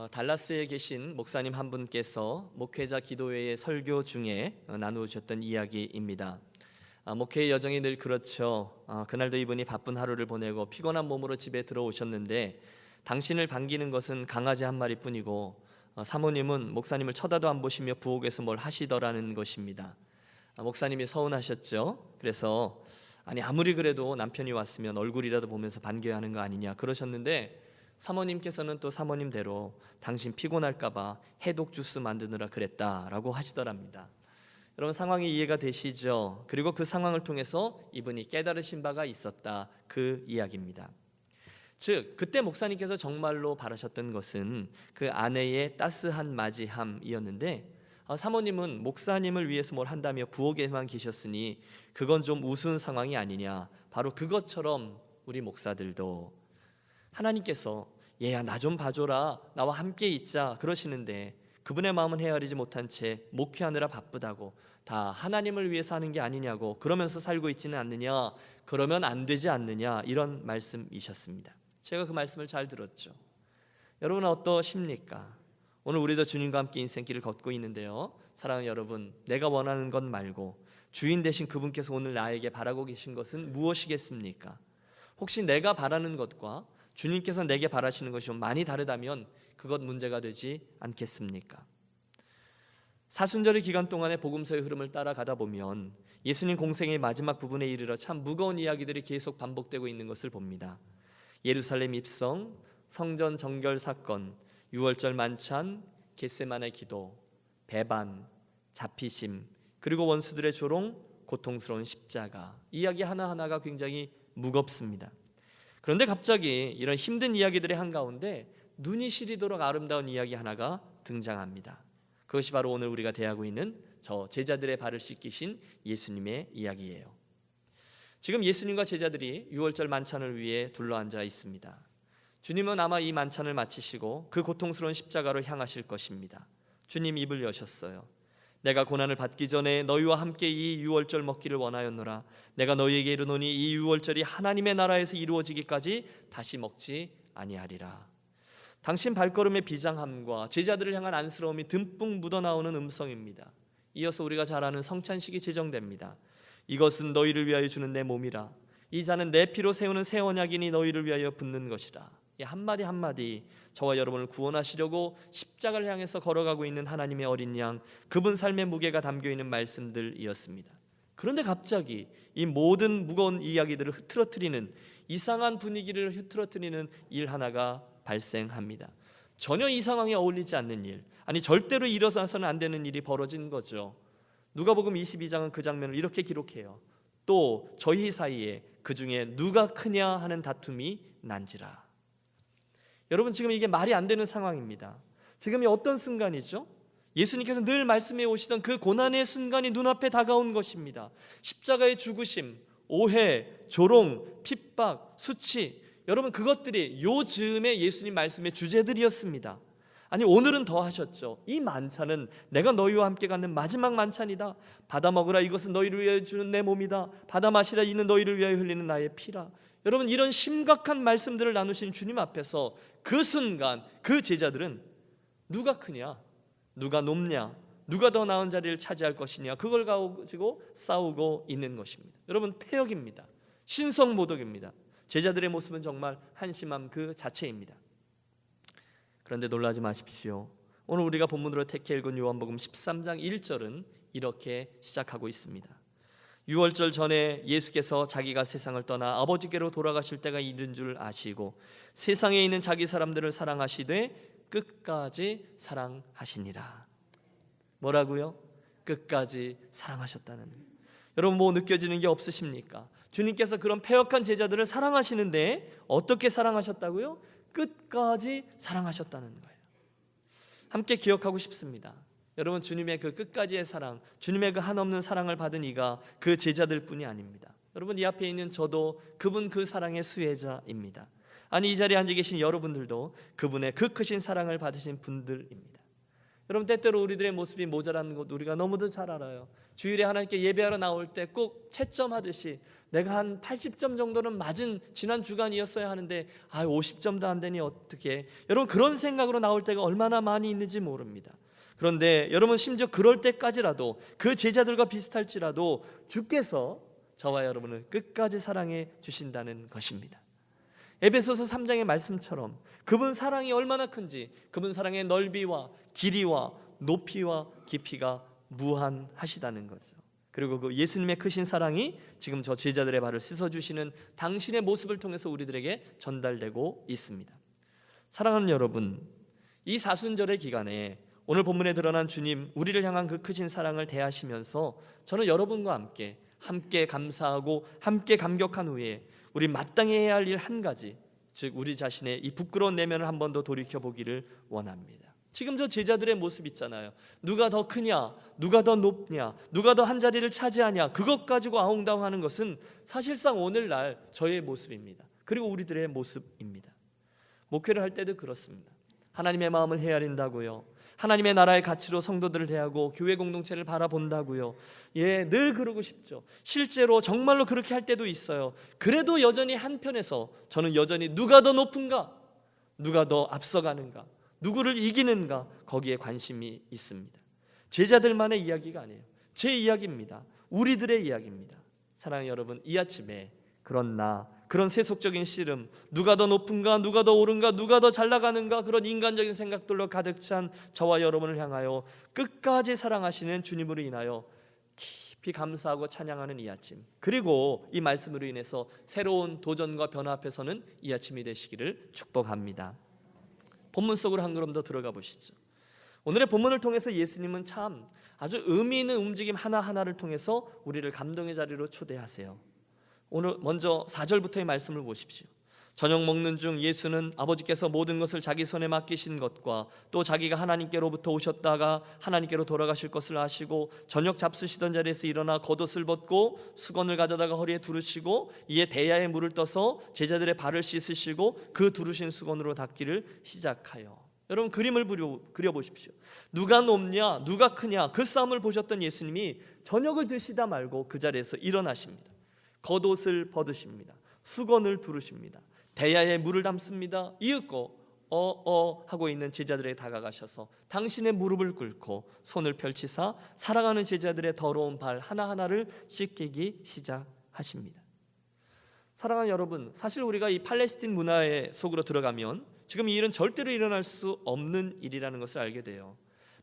달라스에 계신 목사님 한 분께서 목회자 기도회의 설교 중에 나누셨던 이야기입니다. 목회의 여정이 늘 그렇죠. 그날도 이분이 바쁜 하루를 보내고 피곤한 몸으로 집에 들어오셨는데 당신을 반기는 것은 강아지 한 마리뿐이고 사모님은 목사님을 쳐다도 안 보시며 부엌에서 뭘 하시더라는 것입니다. 목사님이 서운하셨죠. 그래서 아무리 그래도 남편이 왔으면 얼굴이라도 보면서 반겨야 하는 거 아니냐 그러셨는데, 사모님께서는 또 사모님대로 당신 피곤할까봐 해독 주스 만드느라 그랬다라고 하시더랍니다. 여러분, 상황이 이해가 되시죠? 그리고 그 상황을 통해서 이분이 깨달으신 바가 있었다, 그 이야기입니다. 즉, 그때 목사님께서 정말로 바라셨던 것은 그 아내의 따스한 맞이함이었는데, 사모님은 목사님을 위해서 뭘 한다며 부엌에만 계셨으니 그건 좀 우스운 상황이 아니냐. 바로 그것처럼 우리 목사들도 하나님께서 얘야 나 좀 봐줘라, 나와 함께 있자 그러시는데 그분의 마음은 헤아리지 못한 채 목회하느라 바쁘다고, 다 하나님을 위해서 하는 게 아니냐고, 그러면서 살고 있지는 않느냐, 그러면 안 되지 않느냐, 이런 말씀이셨습니다. 제가 그 말씀을 잘 들었죠. 여러분 어떠십니까? 오늘 우리도 주님과 함께 인생길을 걷고 있는데요, 사랑하는 여러분, 내가 원하는 것 말고 주인 되신 그분께서 오늘 나에게 바라고 계신 것은 무엇이겠습니까? 혹시 내가 바라는 것과 주님께서 내게 바라시는 것이 좀 많이 다르다면 그것 문제가 되지 않겠습니까? 사순절의 기간 동안의 복음서의 흐름을 따라가다 보면 예수님 공생의 마지막 부분에 이르러 참 무거운 이야기들이 계속 반복되고 있는 것을 봅니다. 예루살렘 입성, 성전 정결 사건, 유월절 만찬, 겟세마네 기도, 배반, 잡히심, 그리고 원수들의 조롱, 고통스러운 십자가, 이야기 하나하나가 굉장히 무겁습니다. 그런데 갑자기 이런 힘든 이야기들의 한가운데 눈이 시리도록 아름다운 이야기 하나가 등장합니다. 그것이 바로 오늘 우리가 대하고 있는 저 제자들의 발을 씻기신 예수님의 이야기예요. 지금 예수님과 제자들이 유월절 만찬을 위해 둘러앉아 있습니다. 주님은 아마 이 만찬을 마치시고 그 고통스러운 십자가로 향하실 것입니다. 주님 입을 여셨어요. 내가 고난을 받기 전에 너희와 함께 이 유월절 먹기를 원하였노라. 내가 너희에게 이르노니 이 유월절이 하나님의 나라에서 이루어지기까지 다시 먹지 아니하리라. 당신 발걸음의 비장함과 제자들을 향한 안쓰러움이 듬뿍 묻어나오는 음성입니다. 이어서 우리가 잘 아는 성찬식이 제정됩니다. 이것은 너희를 위하여 주는 내 몸이라. 이 잔은 내 피로 세우는 새 언약이니 너희를 위하여 붓는 것이라. 이 한마디 한마디 저와 여러분을 구원하시려고 십자가를 향해서 걸어가고 있는 하나님의 어린 양, 그분 삶의 무게가 담겨있는 말씀들이었습니다. 그런데 갑자기 이 모든 무거운 이야기들을 흐트러뜨리는, 이상한 분위기를 흐트러뜨리는 일 하나가 발생합니다. 전혀 이 상황에 어울리지 않는 일, 절대로 일어서서는 안 되는 일이 벌어진 거죠. 누가복음 22장은 그 장면을 이렇게 기록해요. 또 저희 사이에 그 중에 누가 크냐 하는 다툼이 난지라. 여러분, 지금 이게 말이 안 되는 상황입니다. 지금이 어떤 순간이죠? 예수님께서 늘 말씀해 오시던 그 고난의 순간이 눈앞에 다가온 것입니다. 십자가의 죽으심, 오해, 조롱, 핍박, 수치, 여러분 그것들이 요 즈음에 예수님 말씀의 주제들이었습니다. 오늘은 더 하셨죠. 이 만찬은 내가 너희와 함께 갖는 마지막 만찬이다. 받아 먹으라, 이것은 너희를 위하여 주는 내 몸이다. 받아 마시라, 이는 너희를 위하여 흘리는 나의 피라. 여러분, 이런 심각한 말씀들을 나누신 주님 앞에서 그 순간 그 제자들은 누가 크냐, 누가 높냐, 누가 더 나은 자리를 차지할 것이냐, 그걸 가지고 싸우고 있는 것입니다. 여러분, 패역입니다. 신성모독입니다. 제자들의 모습은 정말 한심함 그 자체입니다. 그런데 놀라지 마십시오. 오늘 우리가 본문으로 택해 읽은 요한복음 13장 1절은 이렇게 시작하고 있습니다. 유월절 전에 예수께서 자기가 세상을 떠나 아버지께로 돌아가실 때가 이른 줄 아시고 세상에 있는 자기 사람들을 사랑하시되 끝까지 사랑하시니라. 뭐라고요? 끝까지 사랑하셨다는 거예요. 여러분, 뭐 느껴지는 게 없으십니까? 주님께서 그런 패역한 제자들을 사랑하시는데 어떻게 사랑하셨다고요? 끝까지 사랑하셨다는 거예요. 함께 기억하고 싶습니다. 여러분, 주님의 그 끝까지의 사랑, 주님의 그 한없는 사랑을 받은 이가 그 제자들 뿐이 아닙니다. 여러분, 이 앞에 있는 저도 그분 그 사랑의 수혜자입니다. 이 자리에 앉아 계신 여러분들도 그분의 그 크신 사랑을 받으신 분들입니다. 여러분, 때때로 우리들의 모습이 모자라는 것 우리가 너무도 잘 알아요. 주일에 하나님께 예배하러 나올 때 꼭 채점하듯이 내가 한 80점 정도는 맞은 지난 주간이었어야 하는데 50점도 안 되니 어떻게, 여러분 그런 생각으로 나올 때가 얼마나 많이 있는지 모릅니다. 그런데 여러분, 심지어 그럴 때까지라도, 그 제자들과 비슷할지라도 주께서 저와 여러분을 끝까지 사랑해 주신다는 것입니다. 에베소서 3장의 말씀처럼 그분 사랑이 얼마나 큰지, 그분 사랑의 넓이와 길이와 높이와 깊이가 무한하시다는 것을, 그리고 그 예수님의 크신 사랑이 지금 저 제자들의 발을 씻어주시는 당신의 모습을 통해서 우리들에게 전달되고 있습니다. 사랑하는 여러분, 이 사순절의 기간에 오늘 본문에 드러난 주님, 우리를 향한 그 크신 사랑을 대하시면서 저는 여러분과 함께 감사하고 함께 감격한 후에 우리 마땅히 해야 할 일 한 가지, 즉 우리 자신의 이 부끄러운 내면을 한 번 더 돌이켜보기를 원합니다. 지금 저 제자들의 모습 있잖아요. 누가 더 크냐, 누가 더 높냐, 누가 더 한 자리를 차지하냐, 그것 가지고 아웅다웅하는 것은 사실상 오늘날 저의 모습입니다. 그리고 우리들의 모습입니다. 목회를 할 때도 그렇습니다. 하나님의 마음을 헤아린다고요, 하나님의 나라의 가치로 성도들을 대하고 교회 공동체를 바라본다고요, 늘 그러고 싶죠. 실제로 정말로 그렇게 할 때도 있어요. 그래도 여전히 한편에서 저는 여전히 누가 더 높은가, 누가 더 앞서가는가, 누구를 이기는가, 거기에 관심이 있습니다. 제자들만의 이야기가 아니에요. 제 이야기입니다. 우리들의 이야기입니다. 사랑하는 여러분, 이 아침에 그런 세속적인 씨름, 누가 더 높은가, 누가 더 옳은가, 누가 더 잘 나가는가, 그런 인간적인 생각들로 가득 찬 저와 여러분을 향하여 끝까지 사랑하시는 주님으로 인하여 깊이 감사하고 찬양하는 이 아침, 그리고 이 말씀으로 인해서 새로운 도전과 변화 앞에서는 이 아침이 되시기를 축복합니다. 본문 속으로 한 걸음 더 들어가 보시죠. 오늘의 본문을 통해서 예수님은 참 아주 의미 있는 움직임 하나하나를 통해서 우리를 감동의 자리로 초대하세요. 오늘 먼저 4절부터의 말씀을 보십시오. 저녁 먹는 중 예수는 아버지께서 모든 것을 자기 손에 맡기신 것과 또 자기가 하나님께로부터 오셨다가 하나님께로 돌아가실 것을 아시고 저녁 잡수시던 자리에서 일어나 겉옷을 벗고 수건을 가져다가 허리에 두르시고 이에 대야에 물을 떠서 제자들의 발을 씻으시고 그 두르신 수건으로 닦기를 시작하여. 여러분, 그림을 그려보십시오. 누가 높냐, 누가 크냐, 그 싸움을 보셨던 예수님이 저녁을 드시다 말고 그 자리에서 일어나십니다. 겉옷을 벗으십니다. 수건을 두르십니다. 대야에 물을 담습니다. 이윽고 하고 있는 제자들에게 다가가셔서 당신의 무릎을 꿇고 손을 펼치사 사랑하는 제자들의 더러운 발 하나하나를 씻기기 시작하십니다. 사랑하는 여러분, 사실 우리가 이 팔레스틴 문화의 속으로 들어가면 지금 이 일은 절대로 일어날 수 없는 일이라는 것을 알게 돼요.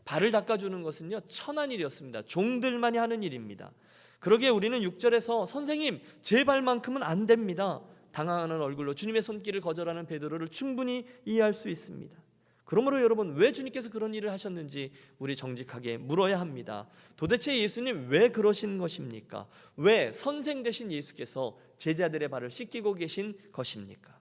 발을 닦아주는 것은요, 천한 일이었습니다. 종들만이 하는 일입니다. 그러기에 우리는 6절에서 선생님, 제 발만큼은 안 됩니다, 당황하는 얼굴로 주님의 손길을 거절하는 베드로를 충분히 이해할 수 있습니다. 그러므로 여러분, 왜 주님께서 그런 일을 하셨는지 우리 정직하게 물어야 합니다. 도대체 예수님 왜 그러신 것입니까? 왜 선생 되신 예수께서 제자들의 발을 씻기고 계신 것입니까?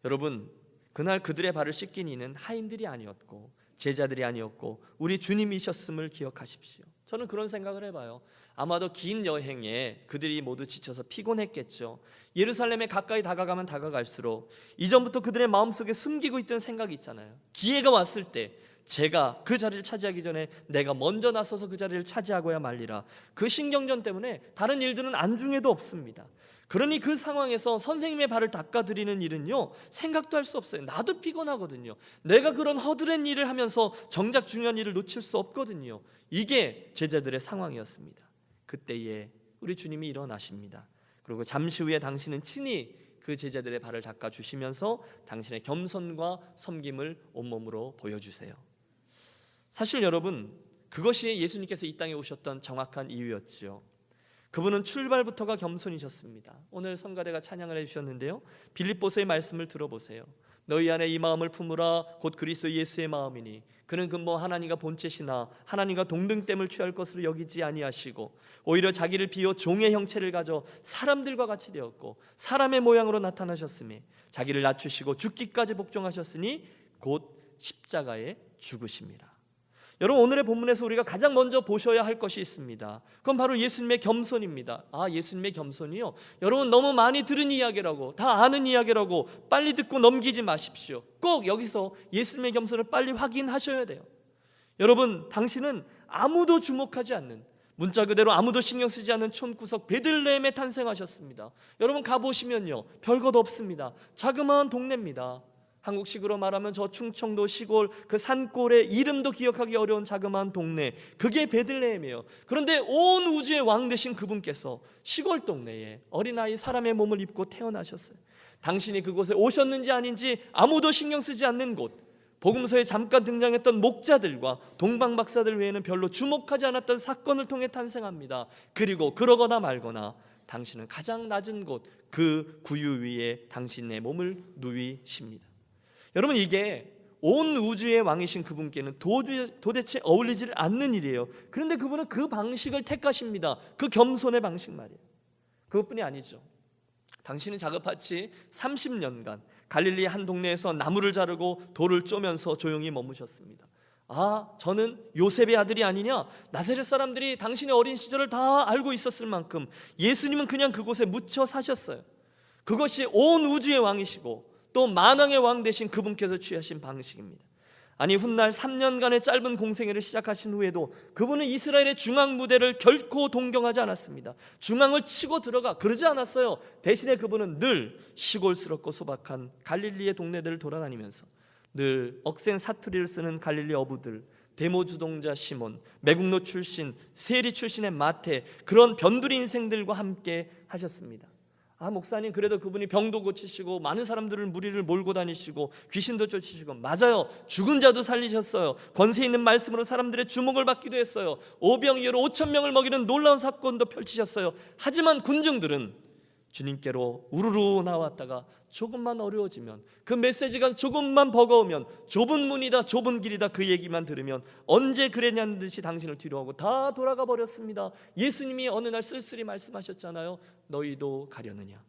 여러분, 그날 그들의 발을 씻긴 이는 하인들이 아니었고 제자들이 아니었고 우리 주님이셨음을 기억하십시오. 저는 그런 생각을 해봐요. 아마도 긴 여행에 그들이 모두 지쳐서 피곤했겠죠. 예루살렘에 가까이 다가가면 다가갈수록 이전부터 그들의 마음속에 숨기고 있던 생각이 있잖아요. 기회가 왔을 때 제가 그 자리를 차지하기 전에 내가 먼저 나서서 그 자리를 차지하고야 말리라. 그 신경전 때문에 다른 일들은 안중에도 없습니다. 그러니 그 상황에서 선생님의 발을 닦아드리는 일은요, 생각도 할 수 없어요. 나도 피곤하거든요. 내가 그런 허드렛 일을 하면서 정작 중요한 일을 놓칠 수 없거든요. 이게 제자들의 상황이었습니다. 그때에 우리 주님이 일어나십니다. 그리고 잠시 후에 당신은 친히 그 제자들의 발을 닦아주시면서 당신의 겸손과 섬김을 온몸으로 보여주세요. 사실 여러분, 그것이 예수님께서 이 땅에 오셨던 정확한 이유였죠. 그분은 출발부터가 겸손이셨습니다. 오늘 성가대가 찬양을 해주셨는데요, 빌립보서의 말씀을 들어보세요. 너희 안에 이 마음을 품으라 곧 그리스도 예수의 마음이니 그는 근본 하나님과 본체시나 하나님과 동등됨을 취할 것으로 여기지 아니하시고 오히려 자기를 비워 종의 형체를 가져 사람들과 같이 되었고 사람의 모양으로 나타나셨으니 자기를 낮추시고 죽기까지 복종하셨으니 곧 십자가에 죽으심이라. 여러분, 오늘의 본문에서 우리가 가장 먼저 보셔야 할 것이 있습니다. 그건 바로 예수님의 겸손입니다. 예수님의 겸손이요, 여러분 너무 많이 들은 이야기라고, 다 아는 이야기라고 빨리 듣고 넘기지 마십시오. 꼭 여기서 예수님의 겸손을 빨리 확인하셔야 돼요. 여러분, 당신은 아무도 주목하지 않는, 문자 그대로 아무도 신경 쓰지 않는 촌구석 베들레헴에 탄생하셨습니다. 여러분 가보시면요, 별것 없습니다. 자그마한 동네입니다. 한국식으로 말하면 저 충청도 시골 그 산골의 이름도 기억하기 어려운 자그마한 동네, 그게 베들레헴이에요. 그런데 온 우주의 왕 되신 그분께서 시골 동네에 어린아이 사람의 몸을 입고 태어나셨어요. 당신이 그곳에 오셨는지 아닌지 아무도 신경 쓰지 않는 곳, 복음서에 잠깐 등장했던 목자들과 동방박사들 외에는 별로 주목하지 않았던 사건을 통해 탄생합니다. 그리고 그러거나 말거나 당신은 가장 낮은 곳, 그 구유 위에 당신의 몸을 누이십니다. 여러분, 이게 온 우주의 왕이신 그분께는 도대체 어울리지 않는 일이에요. 그런데 그분은 그 방식을 택하십니다. 그 겸손의 방식 말이에요. 그것뿐이 아니죠. 당신은 자그마치 30년간 갈릴리 한 동네에서 나무를 자르고 돌을 쪼면서 조용히 머무셨습니다. 저는 요셉의 아들이 아니냐? 나사렛 사람들이 당신의 어린 시절을 다 알고 있었을 만큼 예수님은 그냥 그곳에 묻혀 사셨어요. 그것이 온 우주의 왕이시고 또 만왕의 왕 되신 그분께서 취하신 방식입니다. 아니, 훗날 3년간의 짧은 공생애를 시작하신 후에도 그분은 이스라엘의 중앙 무대를 결코 동경하지 않았습니다. 중앙을 치고 들어가 그러지 않았어요. 대신에 그분은 늘 시골스럽고 소박한 갈릴리의 동네들을 돌아다니면서 늘 억센 사투리를 쓰는 갈릴리 어부들, 데모 주동자 시몬, 매국노 출신, 세리 출신의 마태, 그런 변두리 인생들과 함께 하셨습니다. 목사님, 그래도 그분이 병도 고치시고 많은 사람들을 무리를 몰고 다니시고 귀신도 쫓으시고, 맞아요, 죽은 자도 살리셨어요. 권세 있는 말씀으로 사람들의 주목을 받기도 했어요. 오병이어로 5,000명을 먹이는 놀라운 사건도 펼치셨어요. 하지만 군중들은 주님께로 우르르 나왔다가 조금만 어려워지면, 그 메시지가 조금만 버거우면, 좁은 문이다 좁은 길이다 그 얘기만 들으면 언제 그랬냐는 듯이 당신을 뒤로하고 다 돌아가 버렸습니다. 예수님이 어느 날 쓸쓸히 말씀하셨잖아요. 너희도 가려느냐?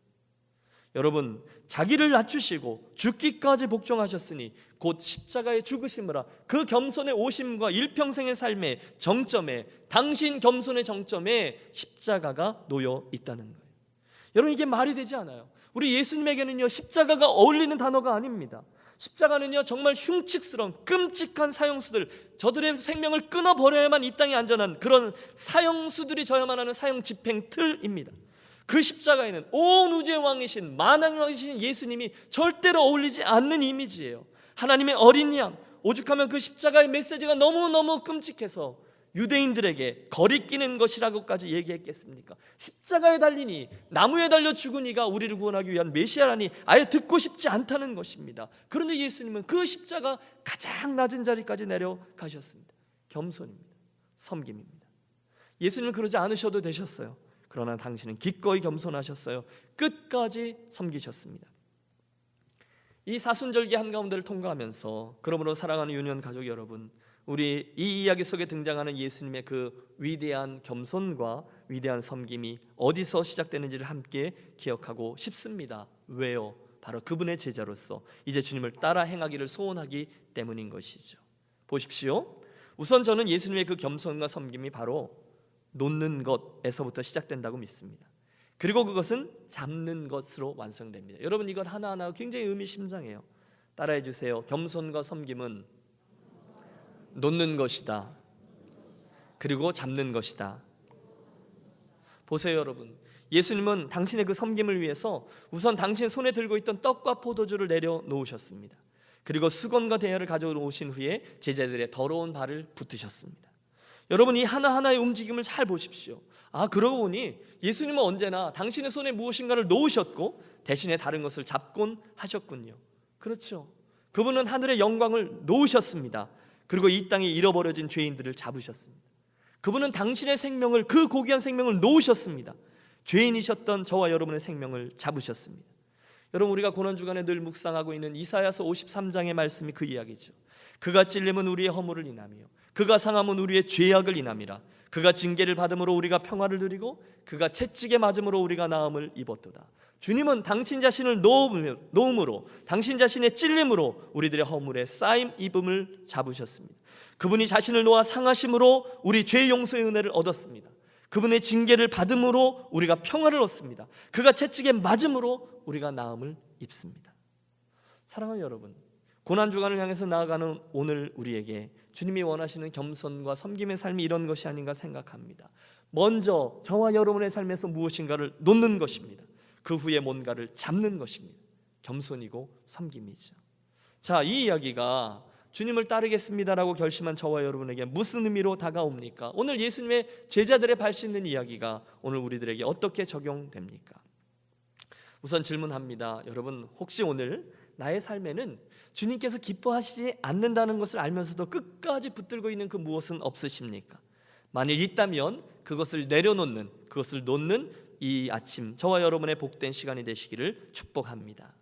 여러분, 자기를 낮추시고 죽기까지 복종하셨으니 곧 십자가에 죽으심으로 그 겸손의 오심과 일평생의 삶의 정점에, 당신 겸손의 정점에 십자가가 놓여 있다는 거예요. 여러분, 이게 말이 되지 않아요. 우리 예수님에게는요, 십자가가 어울리는 단어가 아닙니다. 십자가는요, 정말 흉측스러운 끔찍한 사형수들, 저들의 생명을 끊어버려야만 이 땅이 안전한 그런 사형수들이 져야만 하는 사형 집행 틀입니다. 그 십자가에는 온 우주의 왕이신 만왕의 왕이신 예수님이 절대로 어울리지 않는 이미지예요. 하나님의 어린 양, 오죽하면 그 십자가의 메시지가 너무너무 끔찍해서 유대인들에게 거리끼는 것이라고까지 얘기했겠습니까? 십자가에 달리니, 나무에 달려 죽은 이가 우리를 구원하기 위한 메시아라니 아예 듣고 싶지 않다는 것입니다. 그런데 예수님은 그 십자가 가장 낮은 자리까지 내려가셨습니다. 겸손입니다. 섬김입니다. 예수님은 그러지 않으셔도 되셨어요. 그러나 당신은 기꺼이 겸손하셨어요. 끝까지 섬기셨습니다. 이 사순절기 한가운데를 통과하면서, 그러므로 사랑하는 유년 가족 여러분, 우리 이 이야기 속에 등장하는 예수님의 그 위대한 겸손과 위대한 섬김이 어디서 시작되는지를 함께 기억하고 싶습니다. 왜요? 바로 그분의 제자로서 이제 주님을 따라 행하기를 소원하기 때문인 것이죠. 보십시오. 우선 저는 예수님의 그 겸손과 섬김이 바로 놓는 것에서부터 시작된다고 믿습니다. 그리고 그것은 잡는 것으로 완성됩니다. 여러분, 이것 하나하나 굉장히 의미심장해요. 따라해 주세요. 겸손과 섬김은 놓는 것이다. 그리고 잡는 것이다. 보세요, 여러분. 예수님은 당신의 그 섬김을 위해서 우선 당신 손에 들고 있던 떡과 포도주를 내려놓으셨습니다. 그리고 수건과 대야를 가져오신 후에 제자들의 더러운 발을 붙으셨습니다. 여러분, 이 하나하나의 움직임을 잘 보십시오. 그러고 보니 예수님은 언제나 당신의 손에 무엇인가를 놓으셨고 대신에 다른 것을 잡곤 하셨군요. 그렇죠. 그분은 하늘의 영광을 놓으셨습니다. 그리고 이 땅에 잃어버려진 죄인들을 잡으셨습니다. 그분은 당신의 생명을, 그 고귀한 생명을 놓으셨습니다. 죄인이셨던 저와 여러분의 생명을 잡으셨습니다. 여러분, 우리가 고난주간에 늘 묵상하고 있는 이사야서 53장의 말씀이 그 이야기죠. 그가 찔림은 우리의 허물을 인하며 그가 상함은 우리의 죄악을 인함이라. 그가 징계를 받음으로 우리가 평화를 누리고 그가 채찍에 맞음으로 우리가 나음을 입었도다. 주님은 당신 자신을 놓음으로, 당신 자신의 찔림으로 우리들의 허물에 쌓임 입음을 잡으셨습니다. 그분이 자신을 놓아 상하심으로 우리 죄 용서의 은혜를 얻었습니다. 그분의 징계를 받음으로 우리가 평화를 얻습니다. 그가 채찍에 맞음으로 우리가 나음을 입습니다. 사랑하는 여러분, 고난주간을 향해서 나아가는 오늘 우리에게 주님이 원하시는 겸손과 섬김의 삶이 이런 것이 아닌가 생각합니다. 먼저 저와 여러분의 삶에서 무엇인가를 놓는 것입니다. 그 후에 뭔가를 잡는 것입니다. 겸손이고 섬김이죠. 자, 이 이야기가 주님을 따르겠습니다라고 결심한 저와 여러분에게 무슨 의미로 다가옵니까? 오늘 예수님의 제자들의 발 씻는 이야기가 오늘 우리들에게 어떻게 적용됩니까? 우선 질문합니다. 여러분, 혹시 오늘 나의 삶에는 주님께서 기뻐하시지 않는다는 것을 알면서도 끝까지 붙들고 있는 그 무엇은 없으십니까? 만일 있다면 그것을 내려놓는, 그것을 놓는 이 아침 저와 여러분의 복된 시간이 되시기를 축복합니다.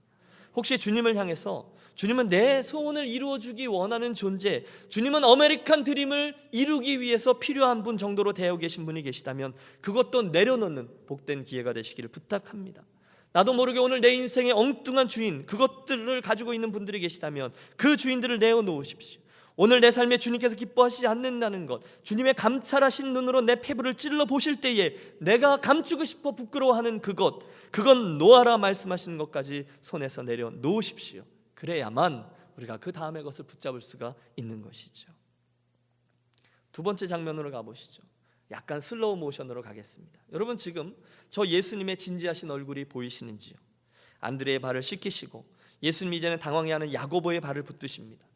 혹시 주님을 향해서 주님은 내 소원을 이루어주기 원하는 존재, 주님은 아메리칸 드림을 이루기 위해서 필요한 분 정도로 되어 계신 분이 계시다면 그것도 내려놓는 복된 기회가 되시기를 부탁합니다. 나도 모르게 오늘 내 인생의 엉뚱한 주인, 그것들을 가지고 있는 분들이 계시다면 그 주인들을 내어놓으십시오. 오늘 내 삶에 주님께서 기뻐하시지 않는다는 것, 주님의 감찰하신 눈으로 내 패부를 찔러 보실 때에 내가 감추고 싶어 부끄러워하는 그건 놓아라 말씀하시는 것까지 손에서 내려놓으십시오. 그래야만 우리가 그 다음의 것을 붙잡을 수가 있는 것이죠. 두 번째 장면으로 가보시죠. 약간 슬로우 모션으로 가겠습니다. 여러분, 지금 저 예수님의 진지하신 얼굴이 보이시는지요? 안드레의 발을 씻기시고 예수님이 이제는 당황해하는 야고보의 발을 붙드십니다.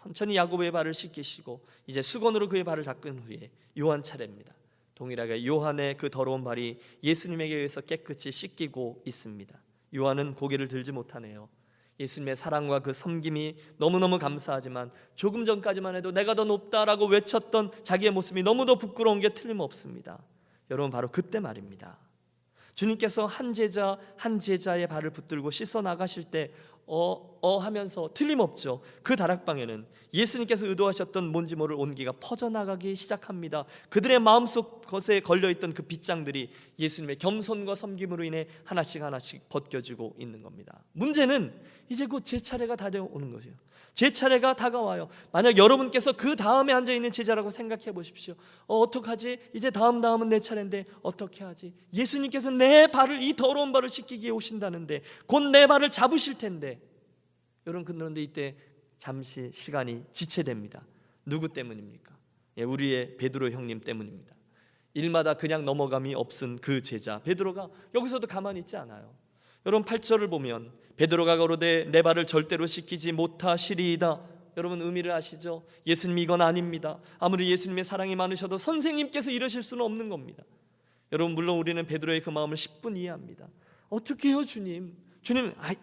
천천히 야고보의 발을 씻기시고 이제 수건으로 그의 발을 닦은 후에 요한 차례입니다. 동일하게 요한의 그 더러운 발이 예수님에게 의해서 깨끗이 씻기고 있습니다. 요한은 고개를 들지 못하네요. 예수님의 사랑과 그 섬김이 너무너무 감사하지만 조금 전까지만 해도 내가 더 높다라고 외쳤던 자기의 모습이 너무도 부끄러운 게 틀림없습니다. 여러분, 바로 그때 말입니다. 주님께서 한 제자 한 제자의 발을 붙들고 씻어 나가실 때 하면서 틀림없죠. 그 다락방에는 예수님께서 의도하셨던 뭔지 모를 온기가 퍼져나가기 시작합니다. 그들의 마음속 것에 걸려있던 그 빗장들이 예수님의 겸손과 섬김으로 인해 하나씩 하나씩 벗겨지고 있는 겁니다. 문제는 이제 곧 제 차례가 다가오는 거죠. 제 차례가 다가와요. 만약 여러분께서 그 다음에 앉아있는 제자라고 생각해 보십시오. 어떡하지? 이제 다음은 내 차례인데 어떻게 하지? 예수님께서 내 발을, 이 더러운 발을 씻기기에 오신다는데 곧 내 발을 잡으실 텐데, 여러분, 그런데 이때 잠시 시간이 지체됩니다. 누구 때문입니까? 우리의 베드로 형님 때문입니다. 일마다 그냥 넘어감이 없은 그 제자 베드로가 여기서도 가만히 있지 않아요. 여러분, 8절을 보면 베드로가 가로되 내 발을 절대로 씻기지 못하시리이다. 여러분, 의미를 아시죠? 예수님, 이건 아닙니다. 아무리 예수님의 사랑이 많으셔도 선생님께서 이러실 수는 없는 겁니다. 여러분, 물론 우리는 베드로의 그 마음을 10분 이해합니다. 어떻게 해요, 주님?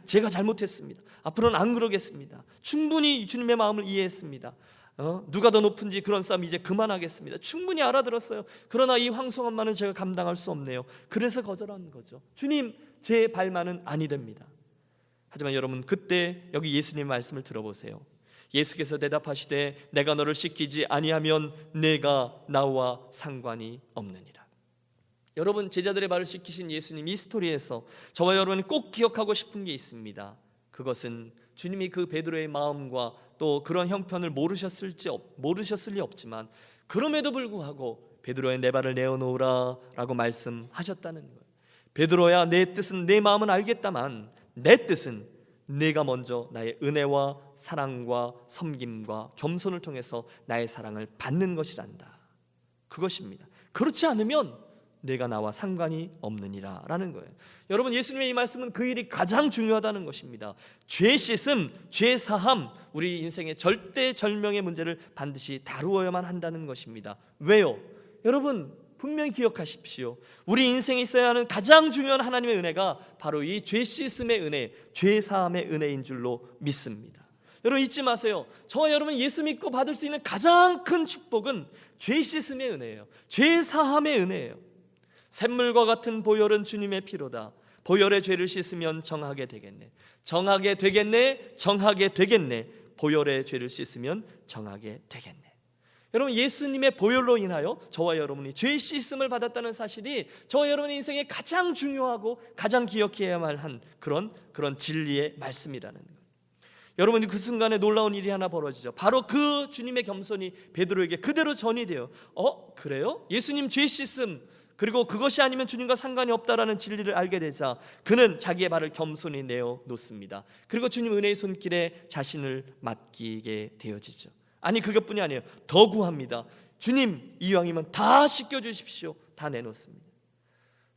제가 잘못했습니다. 앞으로는 안 그러겠습니다. 충분히 주님의 마음을 이해했습니다. 누가 더 높은지 그런 싸움 이제 그만하겠습니다. 충분히 알아들었어요. 그러나 이 황송함만은 제가 감당할 수 없네요. 그래서 거절하는 거죠. 주님, 제 발만은 아니 됩니다. 하지만 여러분, 그때 여기 예수님의 말씀을 들어보세요. 예수께서 대답하시되 내가 너를 씻기지 아니하면 내가 나와 상관이 없느니라. 여러분, 제자들의 발을 씻기신 예수님, 이 스토리에서 저와 여러분이 꼭 기억하고 싶은 게 있습니다. 그것은 주님이 그 베드로의 마음과 또 그런 형편을 모르셨을 리 없지만 그럼에도 불구하고 베드로의 내 발을 내어놓으라 라고 말씀하셨다는 거예요. 베드로야, 내 뜻은, 내 마음은 알겠다만 내 뜻은 네가 먼저 나의 은혜와 사랑과 섬김과 겸손을 통해서 나의 사랑을 받는 것이란다. 그것입니다. 그렇지 않으면 내가 나와 상관이 없느니라 라는 거예요. 여러분, 예수님의 이 말씀은 그 일이 가장 중요하다는 것입니다. 죄 씻음, 죄 사함, 우리 인생의 절대절명의 문제를 반드시 다루어야만 한다는 것입니다. 왜요? 여러분, 분명히 기억하십시오. 우리 인생에 있어야 하는 가장 중요한 하나님의 은혜가 바로 이 죄 씻음의 은혜, 죄 사함의 은혜인 줄로 믿습니다. 여러분, 잊지 마세요. 저와 여러분 예수 믿고 받을 수 있는 가장 큰 축복은 죄 씻음의 은혜예요. 죄 사함의 은혜예요. 샘물과 같은 보혈은 주님의 피로다. 보혈의 죄를 씻으면 정하게 되겠네. 정하게 되겠네. 정하게 되겠네. 보혈의 죄를 씻으면 정하게 되겠네. 여러분, 예수님의 보혈로 인하여 저와 여러분이 죄 씻음을 받았다는 사실이 저와 여러분의 인생에 가장 중요하고 가장 기억해야만 한 그런 진리의 말씀이라는 거예요. 여러분이 그 순간에 놀라운 일이 하나 벌어지죠. 바로 그 주님의 겸손이 베드로에게 그대로 전이 돼요. 그래요? 예수님 죄 씻음, 그리고 그것이 아니면 주님과 상관이 없다라는 진리를 알게 되자 그는 자기의 발을 겸손히 내어 놓습니다. 그리고 주님 은혜의 손길에 자신을 맡기게 되어지죠. 아니 그것뿐이 아니에요. 더 구합니다. 주님, 이왕이면 다 씻겨주십시오. 다 내놓습니다.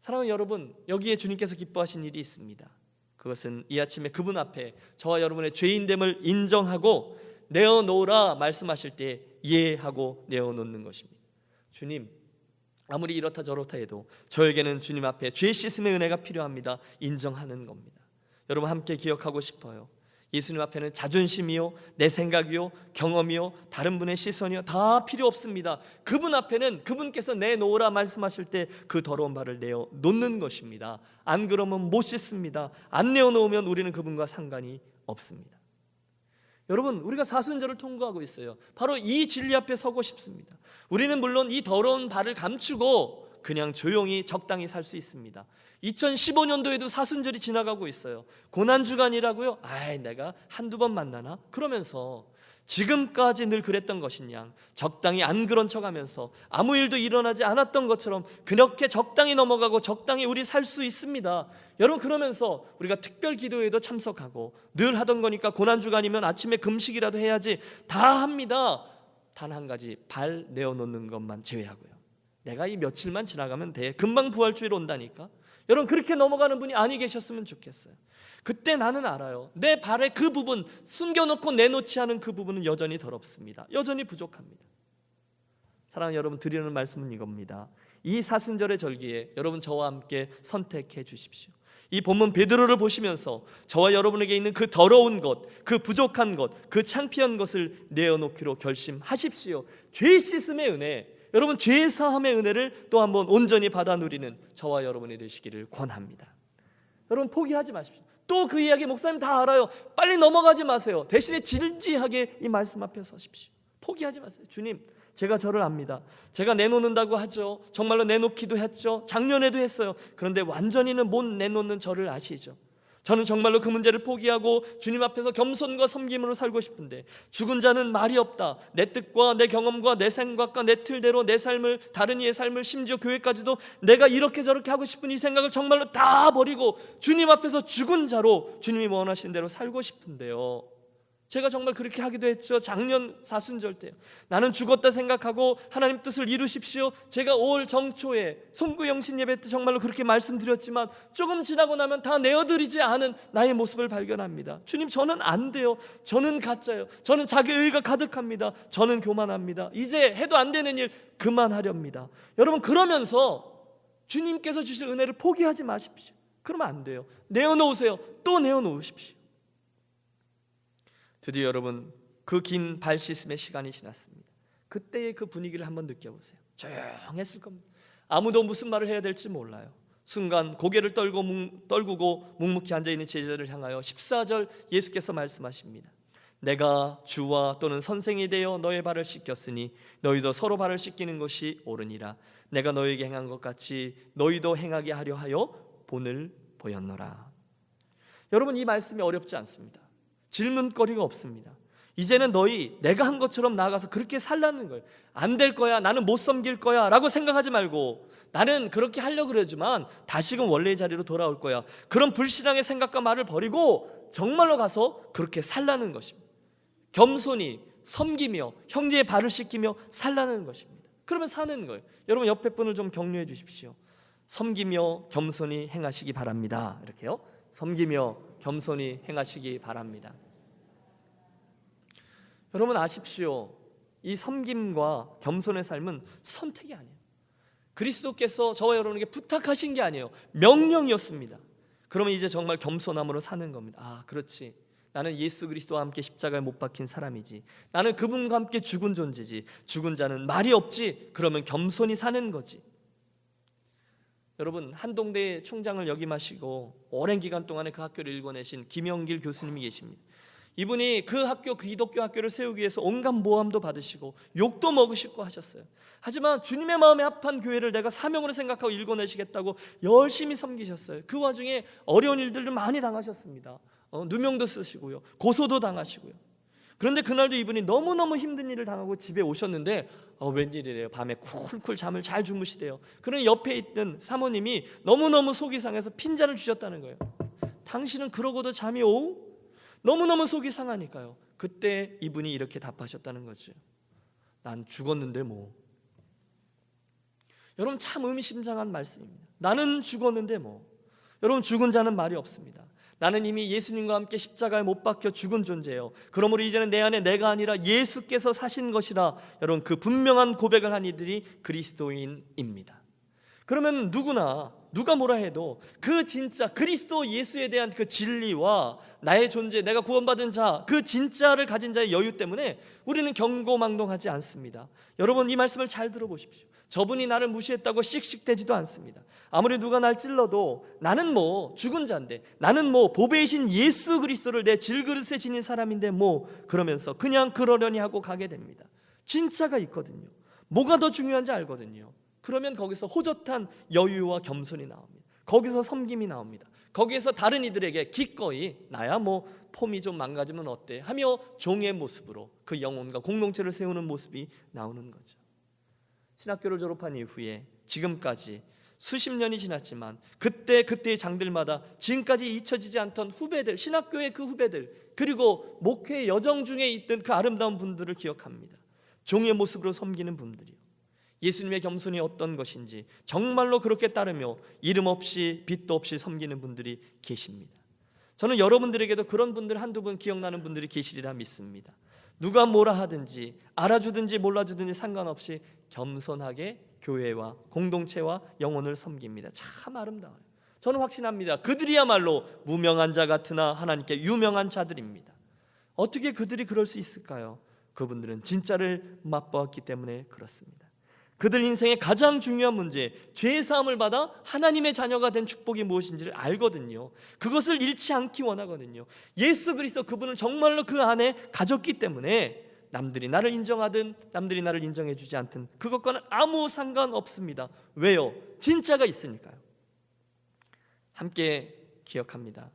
사랑하는 여러분, 여기에 주님께서 기뻐하신 일이 있습니다. 그것은 이 아침에 그분 앞에 저와 여러분의 죄인됨을 인정하고 내어놓으라 말씀하실 때 이해하고 내어놓는 것입니다. 주님, 아무리 이렇다 저렇다 해도 저에게는 주님 앞에 죄 씻음의 은혜가 필요합니다. 인정하는 겁니다. 여러분 함께 기억하고 싶어요. 예수님 앞에는 자존심이요, 내 생각이요, 경험이요, 다른 분의 시선이요 다 필요 없습니다. 그분 앞에는 그분께서 내놓으라 말씀하실 때 그 더러운 발을 내어놓는 것입니다. 안 그러면 못 씻습니다. 안 내어놓으면 우리는 그분과 상관이 없습니다. 여러분, 우리가 사순절을 통과하고 있어요. 바로 이 진리 앞에 서고 싶습니다. 우리는 물론 이 더러운 발을 감추고 그냥 조용히 적당히 살 수 있습니다. 2015년도에도 사순절이 지나가고 있어요. 고난주간이라고요? 내가 한두 번 만나나? 그러면서 지금까지 늘 그랬던 것이냐, 적당히 안 그런 척하면서 아무 일도 일어나지 않았던 것처럼 그렇게 적당히 넘어가고 적당히 우리 살 수 있습니다. 여러분, 그러면서 우리가 특별 기도에도 참석하고 늘 하던 거니까 고난주간이면 아침에 금식이라도 해야지 다 합니다. 단 한 가지, 발 내어놓는 것만 제외하고요. 내가 이 며칠만 지나가면 돼. 금방 부활주일 온다니까. 여러분, 그렇게 넘어가는 분이 아니 계셨으면 좋겠어요. 그때 나는 알아요. 내 발의 그 부분, 숨겨놓고 내놓지 않은 그 부분은 여전히 더럽습니다. 여전히 부족합니다. 사랑하는 여러분, 드리는 말씀은 이겁니다. 이 사순절의 절기에 여러분 저와 함께 선택해 주십시오. 이 본문 베드로를 보시면서 저와 여러분에게 있는 그 더러운 것, 그 부족한 것, 그 창피한 것을 내어놓기로 결심하십시오. 죄 씻음의 은혜, 여러분 죄 사함의 은혜를 또 한번 온전히 받아 누리는 저와 여러분이 되시기를 권합니다. 여러분, 포기하지 마십시오. 또 그 이야기 목사님 다 알아요. 빨리 넘어가지 마세요. 대신에 진지하게 이 말씀 앞에 서십시오. 포기하지 마세요. 주님, 제가 저를 압니다. 제가 내놓는다고 하죠. 정말로 내놓기도 했죠. 작년에도 했어요. 그런데 완전히는 못 내놓는 저를 아시죠? 저는 정말로 그 문제를 포기하고 주님 앞에서 겸손과 섬김으로 살고 싶은데 죽은 자는 말이 없다. 내 뜻과 내 경험과 내 생각과 내 틀대로 내 삶을, 다른 이의 삶을, 심지어 교회까지도 내가 이렇게 저렇게 하고 싶은 이 생각을 정말로 다 버리고 주님 앞에서 죽은 자로 주님이 원하신 대로 살고 싶은데요. 제가 정말 그렇게 하기도 했죠. 작년 사순절 때 나는 죽었다 생각하고 하나님 뜻을 이루십시오. 제가 올 정초에 송구영신 예배 때 정말로 그렇게 말씀드렸지만 조금 지나고 나면 다 내어드리지 않은 나의 모습을 발견합니다. 주님, 저는 안 돼요. 저는 가짜예요. 저는 자기 의가 가득합니다. 저는 교만합니다. 이제 해도 안 되는 일 그만하렵니다. 여러분, 그러면서 주님께서 주실 은혜를 포기하지 마십시오. 그러면 안 돼요. 내어놓으세요. 또 내어놓으십시오. 드디어 여러분, 그 긴 발 씻음의 시간이 지났습니다. 그때의 그 분위기를 한번 느껴보세요. 조용했을 겁니다. 아무도 무슨 말을 해야 될지 몰라요. 순간 고개를 떨구고 묵묵히 앉아있는 제자들을 향하여 14절 예수께서 말씀하십니다. 내가 주와 또는 선생이 되어 너의 발을 씻겼으니 너희도 서로 발을 씻기는 것이 옳으니라. 내가 너희에게 행한 것 같이 너희도 행하게 하려 하여 본을 보였노라. 여러분, 이 말씀이 어렵지 않습니다. 질문거리가 없습니다. 이제는 너희 내가 한 것처럼 나아가서 그렇게 살라는 거예요. 안 될 거야, 나는 못 섬길 거야 라고 생각하지 말고, 나는 그렇게 하려고 그러지만 다시금 원래의 자리로 돌아올 거야, 그런 불신앙의 생각과 말을 버리고 정말로 가서 그렇게 살라는 것입니다. 겸손히 섬기며 형제의 발을 씻기며 살라는 것입니다. 그러면 사는 거예요. 여러분, 옆에 분을 좀 격려해 주십시오. 섬기며 겸손히 행하시기 바랍니다. 이렇게요. 섬기며 겸손히 행하시기 바랍니다. 여러분 아십시오. 이 섬김과 겸손의 삶은 선택이 아니에요. 그리스도께서 저와 여러분에게 부탁하신 게 아니에요. 명령이었습니다. 그러면 이제 정말 겸손함으로 사는 겁니다. 그렇지. 나는 예수 그리스도와 함께 십자가에 못 박힌 사람이지. 나는 그분과 함께 죽은 존재지. 죽은 자는 말이 없지. 그러면 겸손히 사는 거지. 여러분, 한동대 총장을 역임하시고 오랜 기간 동안에 그 학교를 일궈내신 김영길 교수님이 계십니다. 이분이 그 학교, 그 기독교 학교를 세우기 위해서 온갖 모함도 받으시고 욕도 먹으시고 하셨어요. 하지만 주님의 마음에 합한 교회를 내가 사명으로 생각하고 일궈내시겠다고 열심히 섬기셨어요. 그 와중에 어려운 일들을 많이 당하셨습니다. 누명도 쓰시고요, 고소도 당하시고요. 그런데 그날도 이분이 너무너무 힘든 일을 당하고 집에 오셨는데 웬일이래요. 밤에 쿨쿨 잠을 잘 주무시대요. 그러니 옆에 있던 사모님이 너무너무 속이 상해서 핀잔을 주셨다는 거예요. 당신은 그러고도 잠이 오우? 너무너무 속이 상하니까요. 그때 이분이 이렇게 답하셨다는 거죠. 난 죽었는데 뭐. 여러분, 참 의미심장한 말씀입니다. 나는 죽었는데 뭐. 여러분, 죽은 자는 말이 없습니다. 나는 이미 예수님과 함께 십자가에 못 박혀 죽은 존재예요. 그러므로 이제는 내 안에 내가 아니라 예수께서 사신 것이라. 여러분, 그 분명한 고백을 한 이들이 그리스도인입니다. 그러면 누가 뭐라 해도 그 진짜 그리스도 예수에 대한 그 진리와 나의 존재, 내가 구원받은 자, 그 진짜를 가진 자의 여유 때문에 우리는 경고망동하지 않습니다. 여러분, 이 말씀을 잘 들어보십시오. 저분이 나를 무시했다고 씩씩대지도 않습니다. 아무리 누가 날 찔러도 나는 뭐 죽은 자인데, 나는 뭐 보배이신 예수 그리스도를 내 질그릇에 지닌 사람인데 뭐, 그러면서 그냥 그러려니 하고 가게 됩니다. 진짜가 있거든요. 뭐가 더 중요한지 알거든요. 그러면 거기서 호젓한 여유와 겸손이 나옵니다. 거기서 섬김이 나옵니다. 거기에서 다른 이들에게 기꺼이 나야 뭐 폼이 좀 망가지면 어때 하며 종의 모습으로 그 영혼과 공동체를 세우는 모습이 나오는 거죠. 신학교를 졸업한 이후에 지금까지 수십 년이 지났지만 그때의 장들마다 지금까지 잊혀지지 않던 후배들, 신학교의 그 후배들, 그리고 목회 여정 중에 있던 그 아름다운 분들을 기억합니다. 종의 모습으로 섬기는 분들이요. 예수님의 겸손이 어떤 것인지 정말로 그렇게 따르며 이름 없이 빚도 없이 섬기는 분들이 계십니다. 저는 여러분들에게도 그런 분들 한두 분 기억나는 분들이 계시리라 믿습니다. 누가 뭐라 하든지 알아주든지 몰라주든지 상관없이 겸손하게 교회와 공동체와 영혼을 섬깁니다. 참 아름다워요. 저는 확신합니다. 그들이야말로 무명한 자 같으나 하나님께 유명한 자들입니다. 어떻게 그들이 그럴 수 있을까요? 그분들은 진짜를 맛보았기 때문에 그렇습니다. 그들 인생의 가장 중요한 문제, 죄사함을 받아 하나님의 자녀가 된 축복이 무엇인지를 알거든요. 그것을 잃지 않기 원하거든요. 예수 그리스도 그분을 정말로 그 안에 가졌기 때문에 남들이 나를 인정하든 남들이 나를 인정해 주지 않든 그것과는 아무 상관없습니다. 왜요? 진짜가 있으니까요. 함께 기억합니다.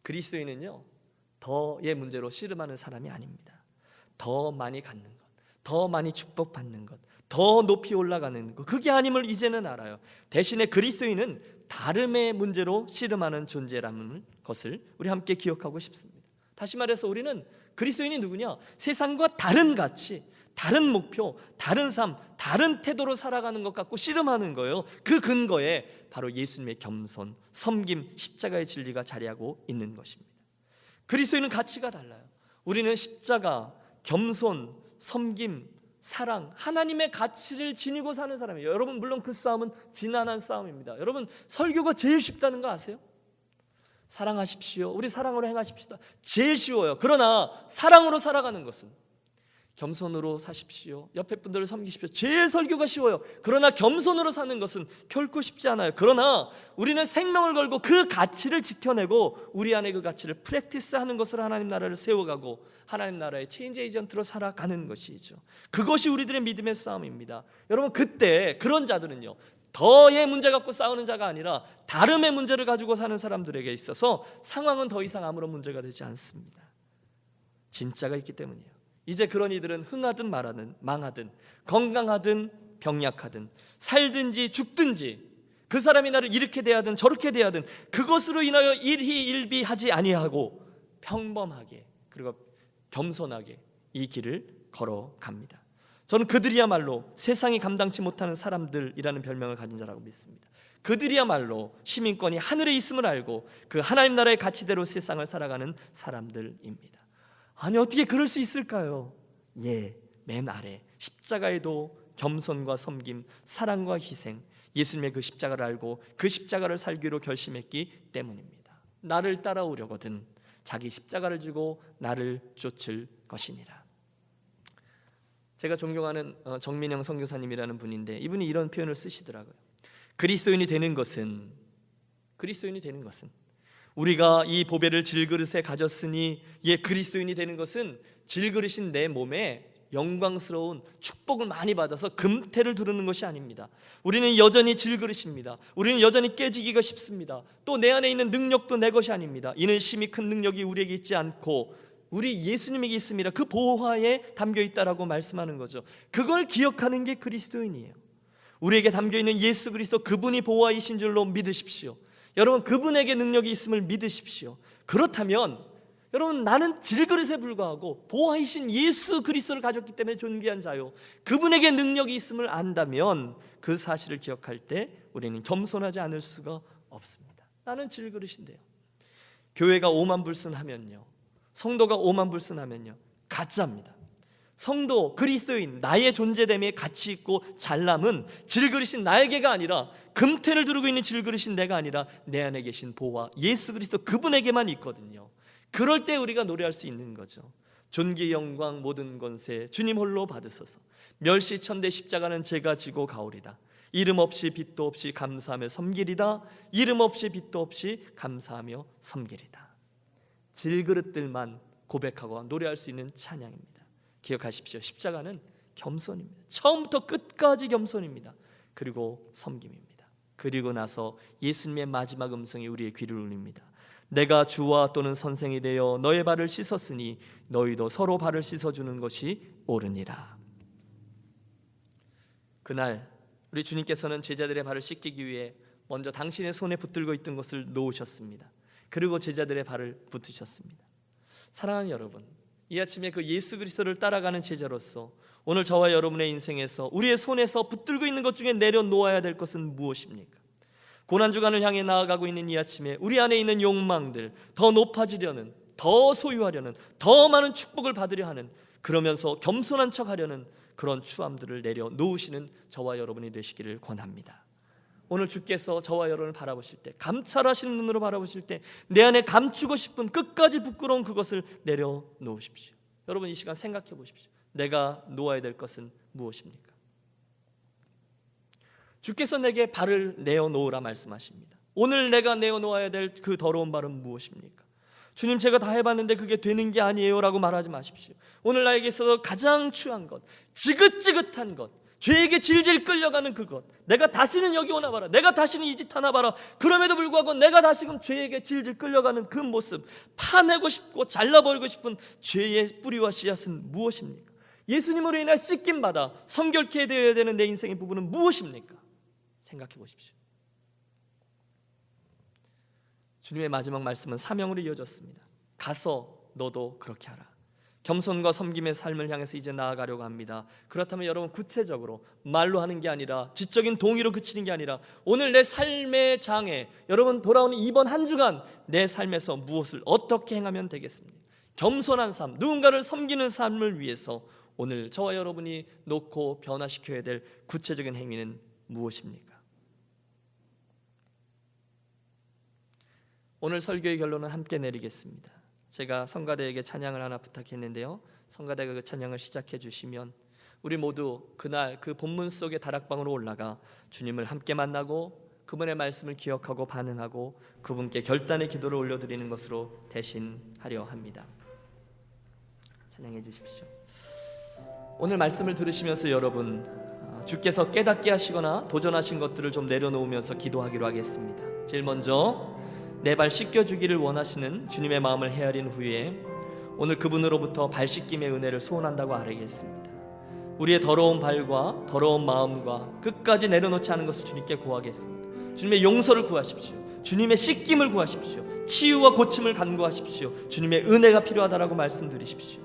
그리스도인은요, 더의 문제로 씨름하는 사람이 아닙니다. 더 많이 갖는 것, 더 많이 축복받는 것, 더 높이 올라가는 것, 그게 아님을 이제는 알아요. 대신에 그리스도인은 다름의 문제로 씨름하는 존재라는 것을 우리 함께 기억하고 싶습니다. 다시 말해서 우리는 그리스도인이 누구냐? 세상과 다른 가치, 다른 목표, 다른 삶, 다른 태도로 살아가는 것 같고 씨름하는 거예요. 그 근거에 바로 예수님의 겸손, 섬김, 십자가의 진리가 자리하고 있는 것입니다. 그리스도인은 가치가 달라요. 우리는 십자가, 겸손, 섬김, 사랑, 하나님의 가치를 지니고 사는 사람이에요. 여러분, 물론 그 싸움은 지난한 싸움입니다. 여러분, 설교가 제일 쉽다는 거 아세요? 사랑하십시오, 우리 사랑으로 행하십시다, 제일 쉬워요. 그러나 사랑으로 살아가는 것은 겸손으로 사십시오, 옆에 분들을 섬기십시오, 제일 설교가 쉬워요. 그러나 겸손으로 사는 것은 결코 쉽지 않아요. 그러나 우리는 생명을 걸고 그 가치를 지켜내고 우리 안에 그 가치를 프랙티스하는 것으로 하나님 나라를 세워가고 하나님 나라의 체인지 에이전트로 살아가는 것이죠. 그것이 우리들의 믿음의 싸움입니다. 여러분, 그때 그런 자들은요, 더의 문제 갖고 싸우는 자가 아니라 다름의 문제를 가지고 사는 사람들에게 있어서 상황은 더 이상 아무런 문제가 되지 않습니다. 진짜가 있기 때문이에요. 이제 그런 이들은 흥하든 말하든 망하든 건강하든 병약하든 살든지 죽든지 그 사람이 나를 이렇게 대하든 저렇게 대하든 그것으로 인하여 일희일비하지 아니하고 평범하게 그리고 겸손하게 이 길을 걸어갑니다. 저는 그들이야말로 세상이 감당치 못하는 사람들이라는 별명을 가진 자라고 믿습니다. 그들이야말로 시민권이 하늘에 있음을 알고 그 하나님 나라의 가치대로 세상을 살아가는 사람들입니다. 아니, 어떻게 그럴 수 있을까요? 맨 아래 십자가에도 겸손과 섬김, 사랑과 희생, 예수님의 그 십자가를 알고 그 십자가를 살기로 결심했기 때문입니다. 나를 따라오려거든 자기 십자가를 지고 나를 쫓을 것이니라. 제가 존경하는 정민영 선교사님이라는 분인데 이분이 이런 표현을 쓰시더라고요. 그리스도인이 되는 것은 우리가 이 보배를 질그릇에 가졌으니 그리스도인이 되는 것은 질그릇인 내 몸에 영광스러운 축복을 많이 받아서 금태를 두르는 것이 아닙니다. 우리는 여전히 질그릇입니다. 우리는 여전히 깨지기가 쉽습니다. 또 내 안에 있는 능력도 내 것이 아닙니다. 이는 심히 큰 능력이 우리에게 있지 않고 우리 예수님에게 있습니다. 그 보화에 담겨 있다라고 말씀하는 거죠. 그걸 기억하는 게 그리스도인이에요. 우리에게 담겨 있는 예수 그리스도, 그분이 보화이신 줄로 믿으십시오. 여러분, 그분에게 능력이 있음을 믿으십시오. 그렇다면 여러분, 나는 질그릇에 불과하고 보화이신 예수 그리스도를 가졌기 때문에 존귀한 자요, 그분에게 능력이 있음을 안다면 그 사실을 기억할 때 우리는 겸손하지 않을 수가 없습니다. 나는 질그릇인데요. 교회가 오만불순하면요, 성도가 오만불순하면요, 가짜입니다. 성도, 그리스도인, 나의 존재됨에 가치 있고 잘남은 질그릇인 나에게가 아니라, 금태를 두르고 있는 질그릇인 내가 아니라 내 안에 계신 보화 예수 그리스도 그분에게만 있거든요. 그럴 때 우리가 노래할 수 있는 거죠. 존귀 영광 모든 권세 주님 홀로 받으소서. 멸시천대 십자가는 제가 지고 가오리다. 이름 없이 빛도 없이 감사하며 섬기리다. 이름 없이 빛도 없이 감사하며 섬기리다. 질그릇들만 고백하고 노래할 수 있는 찬양입니다. 기억하십시오. 십자가는 겸손입니다. 처음부터 끝까지 겸손입니다. 그리고 섬김입니다. 그리고 나서 예수님의 마지막 음성이 우리의 귀를 울립니다. 내가 주와 또는 선생이 되어 너의 발을 씻었으니 너희도 서로 발을 씻어주는 것이 옳으니라. 그날 우리 주님께서는 제자들의 발을 씻기기 위해 먼저 당신의 손에 붙들고 있던 것을 놓으셨습니다. 그리고 제자들의 발을 붙으셨습니다. 사랑하는 여러분, 이 아침에 그 예수 그리스도를 따라가는 제자로서 오늘 저와 여러분의 인생에서 우리의 손에서 붙들고 있는 것 중에 내려놓아야 될 것은 무엇입니까? 고난주간을 향해 나아가고 있는 이 아침에 우리 안에 있는 욕망들, 더 높아지려는, 더 소유하려는, 더 많은 축복을 받으려 하는, 그러면서 겸손한 척하려는 그런 추함들을 내려놓으시는 저와 여러분이 되시기를 권합니다. 오늘 주께서 저와 여러분을 바라보실 때, 감찰하시는 눈으로 바라보실 때 내 안에 감추고 싶은 끝까지 부끄러운 그것을 내려놓으십시오. 여러분, 이 시간 생각해 보십시오. 내가 놓아야 될 것은 무엇입니까? 주께서 내게 발을 내어놓으라 말씀하십니다. 오늘 내가 내어놓아야 될 그 더러운 발은 무엇입니까? 주님, 제가 다 해봤는데 그게 되는 게 아니에요 라고 말하지 마십시오. 오늘 나에게 있어서 가장 추한 것, 지긋지긋한 것, 죄에게 질질 끌려가는 그것, 내가 다시는 여기 오나 봐라, 내가 다시는 이 짓 하나 봐라, 그럼에도 불구하고 내가 다시금 죄에게 질질 끌려가는 그 모습, 파내고 싶고 잘라버리고 싶은 죄의 뿌리와 씨앗은 무엇입니까? 예수님으로 인해 씻김받아 성결케 되어야 되는 내 인생의 부분은 무엇입니까? 생각해 보십시오. 주님의 마지막 말씀은 사명으로 이어졌습니다. 가서 너도 그렇게 하라. 겸손과 섬김의 삶을 향해서 이제 나아가려고 합니다. 그렇다면 여러분, 구체적으로 말로 하는 게 아니라, 지적인 동의로 그치는 게 아니라, 오늘 내 삶의 장에, 여러분 돌아오는 이번 한 주간 내 삶에서 무엇을 어떻게 행하면 되겠습니까? 겸손한 삶, 누군가를 섬기는 삶을 위해서 오늘 저와 여러분이 놓고 변화시켜야 될 구체적인 행위는 무엇입니까? 오늘 설교의 결론은 함께 내리겠습니다. 제가 성가대에게 찬양을 하나 부탁했는데요, 성가대가 그 찬양을 시작해 주시면 우리 모두 그날 그 본문 속의 다락방으로 올라가 주님을 함께 만나고 그분의 말씀을 기억하고 반응하고 그분께 결단의 기도를 올려드리는 것으로 대신하려 합니다. 찬양해 주십시오. 오늘 말씀을 들으시면서 여러분, 주께서 깨닫게 하시거나 도전하신 것들을 좀 내려놓으면서 기도하기로 하겠습니다. 제일 먼저 내 발 씻겨주기를 원하시는 주님의 마음을 헤아린 후에 오늘 그분으로부터 발 씻김의 은혜를 소원한다고 아뢰겠습니다. 우리의 더러운 발과 더러운 마음과 끝까지 내려놓지 않은 것을 주님께 구하겠습니다. 주님의 용서를 구하십시오. 주님의 씻김을 구하십시오. 치유와 고침을 간구하십시오. 주님의 은혜가 필요하다라고 말씀드리십시오.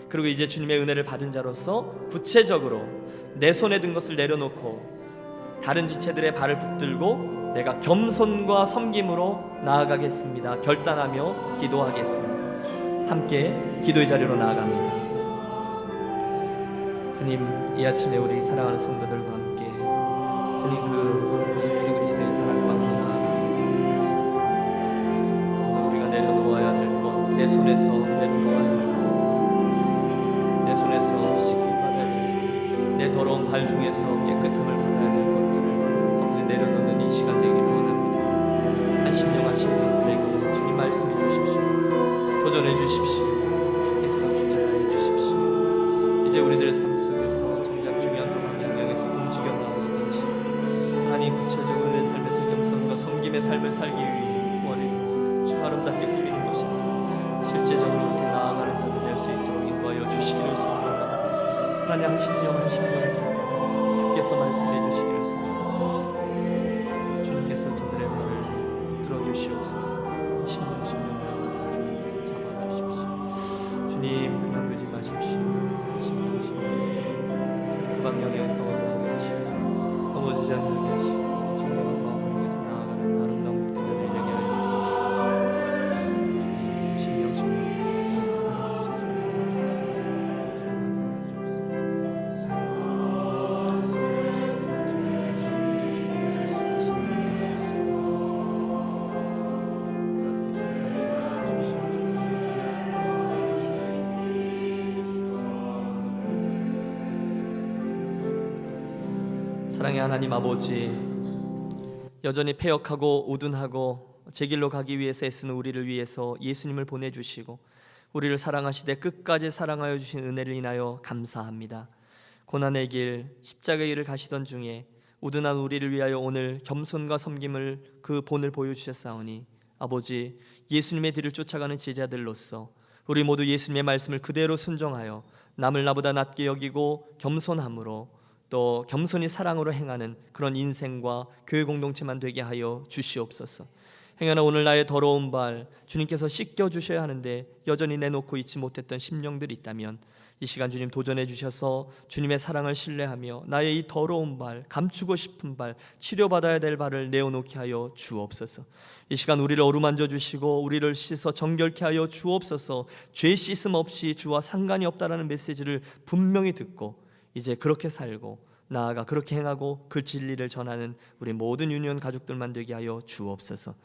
그리고 이제 주님의 은혜를 받은 자로서 구체적으로 내 손에 든 것을 내려놓고 다른 지체들의 발을 붙들고 내가 겸손과 섬김으로 나아가겠습니다. 결단하며 기도하겠습니다. 함께 기도의 자리로 나아갑니다. 주님, 이 아침에 우리 사랑하는 성도들과 함께 주님 그 예수 그리스도의 다락방으로 나아갑니다. 우리가 내려놓아야 될 것, 내 손에서 내려놓아야 될 것, 내 손에서 씻김받아야 될 것, 내 더러운 발 중에서 깨끗함을 받아야 될 것들을 아버지 내려놓는 이 시간 되기를 원합니다. 한 심령 한 심령들에게 주님 말씀해 주십시오. 도전해 주십시오. 주께서 주장해 주십시오. 이제 우리들의 삶 속에서 정작 중요한 방향에서 움직여 나가게 계시 하나님, 구체적으로 내 삶에서 겸손과 섬김의 삶을 살기 위해 원해도 주 아름답게 꾸미는 것이 실제적으로 이렇게 나아가는 자들 될 수 있도록 인도하여 주시기를 소원합니다. 하나님, 한 심령 한 심령 드리고 주께서 말씀해 주시기를 소원합니다. 주님께서 저들의 발을 붙들어 주시옵소서. 심령 심령마다 주님께서 잡아주십시오. 방향에 성하게 하시고 넘어지지 않게 하시고 정결한 마음을 향해서 나아가는 아름다운 목회자들 되게 하여 주시옵소서. 주님 신령심을 사랑의 하나님 아버지, 여전히 패역하고 우둔하고 제 길로 가기 위해서 애쓰는 우리를 위해서 예수님을 보내주시고 우리를 사랑하시되 끝까지 사랑하여 주신 은혜를 인하여 감사합니다. 고난의 길, 십자가의 길을 가시던 중에 우둔한 우리를 위하여 오늘 겸손과 섬김을 그 본을 보여주셨사오니 아버지, 예수님의 뒤를 쫓아가는 제자들로서 우리 모두 예수님의 말씀을 그대로 순종하여 남을 나보다 낮게 여기고 겸손함으로 또 겸손히 사랑으로 행하는 그런 인생과 교회 공동체만 되게 하여 주시옵소서. 행여나 오늘 나의 더러운 발 주님께서 씻겨 주셔야 하는데 여전히 내놓고 있지 못했던 심령들이 있다면 이 시간 주님 도전해 주셔서 주님의 사랑을 신뢰하며 나의 이 더러운 발, 감추고 싶은 발, 치료받아야 될 발을 내어놓게 하여 주옵소서. 이 시간 우리를 어루만져 주시고 우리를 씻어 정결케 하여 주옵소서. 죄 씻음 없이 주와 상관이 없다라는 메시지를 분명히 듣고 이제 그렇게 살고 나아가 그렇게 행하고 그 진리를 전하는 우리 모든 유년 가족들만 되게 하여 주옵소서.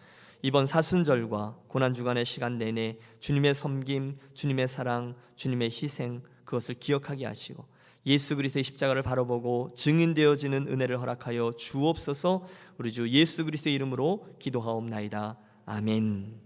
이번 사순절과 고난주간의 시간 내내 주님의 섬김, 주님의 사랑, 주님의 희생 그것을 기억하게 하시고 예수 그리스도의 십자가를 바라보고 증인되어지는 은혜를 허락하여 주옵소서. 우리 주 예수 그리스도의 이름으로 기도하옵나이다. 아멘.